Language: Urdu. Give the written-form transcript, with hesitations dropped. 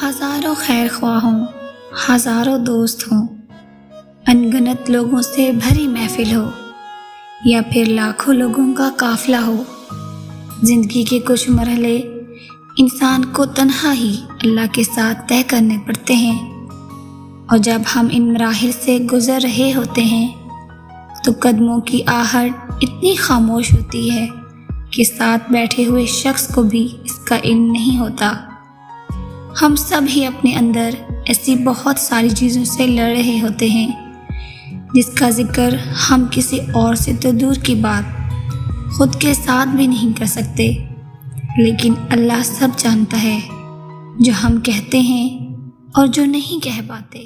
ہزاروں خیر خواہ ہوں، ہزاروں دوست ہوں، انگنت لوگوں سے بھری محفل ہو، یا پھر لاکھوں لوگوں کا قافلہ ہو، زندگی کے کچھ مرحلے انسان کو تنہا ہی اللہ کے ساتھ طے کرنے پڑتے ہیں، اور جب ہم ان مراحل سے گزر رہے ہوتے ہیں تو قدموں کی آہٹ اتنی خاموش ہوتی ہے کہ ساتھ بیٹھے ہوئے شخص کو بھی اس کا علم نہیں ہوتا۔ ہم سب ہی اپنے اندر ایسی بہت ساری چیزوں سے لڑ رہے ہوتے ہیں جس کا ذکر ہم کسی اور سے تو دور کی بات خود کے ساتھ بھی نہیں کر سکتے، لیکن اللہ سب جانتا ہے جو ہم کہتے ہیں اور جو نہیں کہہ پاتے۔